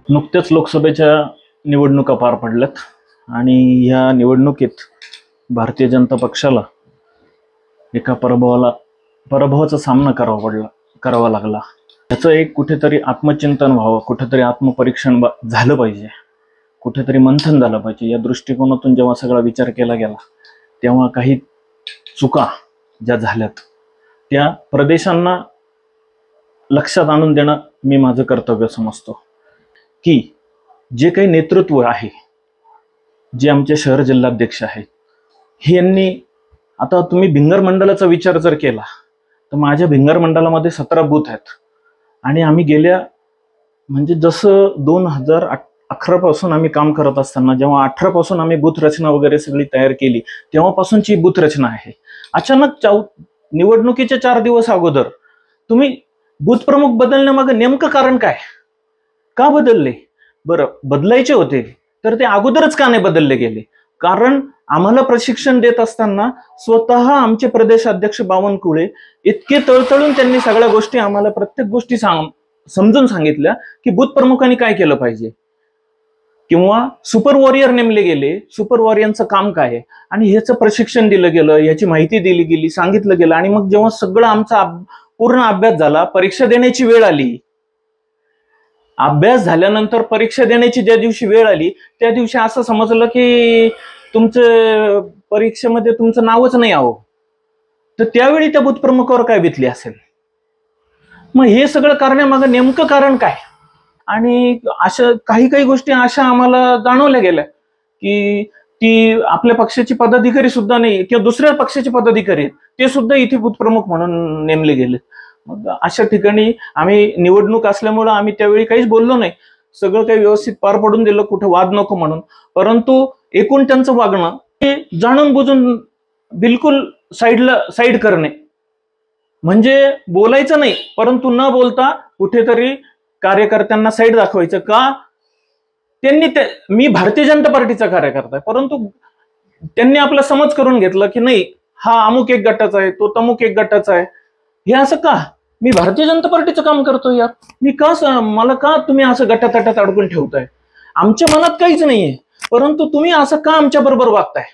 नुकत्याच लोकसभेच्या निवडणुका पार पडल्यात आणि ह्या निवडणुकीत भारतीय जनता पक्षाला एका पराभवाचा सामना करावा लागला। याचं एक कुठेतरी आत्मचिंतन व्हावं, कुठेतरी आत्मपरीक्षण झालं पाहिजे, कुठेतरी मंथन झालं पाहिजे। या दृष्टिकोनातून जेव्हा सगळा विचार केला गेला तेव्हा काही चुका ज्या झाल्यात त्या प्रदेशांना लक्षात आणून देणं मी माझं कर्तव्य समजतो की जे काही नेतृत्व आहे, जे आमचे शहर जिल्हाध्यक्ष आहेत, हे यांनी आता तुम्ही भिंगर मंडळाचा विचार जर केला तर माझ्या भिंगर मंडळामध्ये 17 बूथ आहेत आणि आम्ही गेल्या म्हणजे जसं 2011 पासून आम्ही काम करत असताना जेव्हा 18 पासून आम्ही बूथ रचना वगैरे सगळी तयार केली तेव्हापासूनची बूथ रचना आहे। अचानक निवडणुकीच्या 4 दिवस अगोदर तुम्ही बूथ प्रमुख बदलण्यामागे नेमकं कारण काय, का बदलले? बरं, बदलायचे होते तर ते अगोदरच का नाही बदलले गेले? कारण आम्हाला प्रशिक्षण देत असताना स्वतः आमचे प्रदेशाध्यक्ष बावनकुळे इतके तळतळून त्यांनी सगळ्या गोष्टी आम्हाला प्रत्येक गोष्टी समजून सांगितल्या की बूथ प्रमुखांनी काय केलं पाहिजे, किंवा सुपर वॉरियर नेमले गेले, सुपर वॉरियरचं काम काय आहे आणि ह्याचं प्रशिक्षण दिलं गेलं, याची माहिती दिली गेली, सांगितलं गेलं। आणि मग जेव्हा सगळं आमचा पूर्ण अभ्यास झाला, परीक्षा देण्याची वेळ आली, अभ्यास झाल्यानंतर परीक्षा देण्याची ज्या दिवशी वेळ आली त्या दिवशी असं समजलं की तुमचं परीक्षेमध्ये तुमचं नावच नाही आहो। तर त्यावेळी त्या बूथ प्रमुखावर काय बितली असेल? मग हे सगळं करण्यामागे नेमकं कारण काय? आणि अशा काही गोष्टी अशा आम्हाला जाणवल्या गेल्या की ती आपल्या पक्षाची पदाधिकारी सुद्धा नाही किंवा दुसऱ्या पक्षाचे पदाधिकारी ते सुद्धा इथे बूथ प्रमुख म्हणून नेमले गेले। मग अशा ठिकाणी आम्ही निवडणूक असल्यामुळं आम्ही त्यावेळी काहीच बोललो नाही, सगळं काही व्यवस्थित पार पडून दिलं, कुठे वाद नको म्हणून। परंतु एकूण त्यांचं वागणं हे जाणून बुजून बिलकुल साईड करणे, म्हणजे बोलायचं नाही परंतु न बोलता कुठेतरी कार्यकर्त्यांना साईड दाखवायचं का? मी भारतीय जनता पार्टीचा कार्यकर्ता आहे परंतु त्यांनी आपला समज करून घेतलं की नाही, हा अमुक एक गटाचा आहे, तो तमुक एक गटाचा आहे। हे असं का? मी भारतीय जनता पार्टीचं काम करतो यार, मला का तुम्ही असं गटातटात अडकून ठेवताय? आमच्या मनात काहीच नाहीये परंतु तुम्ही असं का आमच्या बरोबर वागताय?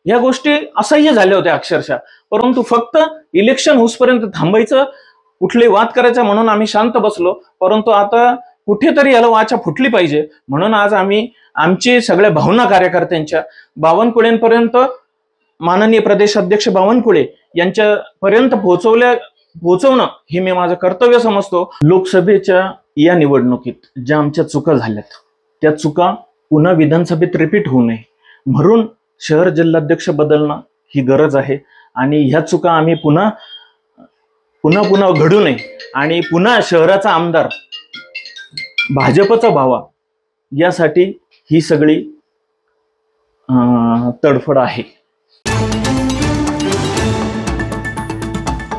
या गोष्टी असह्य झाल्या होत्या अक्षरशः। परंतु फक्त इलेक्शन होईपर्यंत थांबायचं, कुठले वाद करायचा म्हणून आम्ही शांत बसलो। परंतु आता कुठेतरी याला वाचा फुटली पाहिजे म्हणून आज आम्ही आमची सगळ्या भावना कार्यकर्त्यांच्या बावनकुळेंपर्यंत, माननीय प्रदेशाध्यक्ष बावनकुळे यांच्यापर्यंत पोहोचवणं हे मी माझं कर्तव्य समजतो। लोकसभेच्या या निवडणुकीत ज्या आमच्या चुका झाल्यात त्या चुका पुन्हा विधानसभेत रिपीट होऊ नये म्हणून शहर जिल्हाध्यक्ष बदलणं ही गरज आहे आणि ह्या चुका आम्ही पुन्हा घडू नये आणि पुन्हा शहराचा आमदार भाजपचा व्हावा यासाठी ही सगळी तडफड आहे।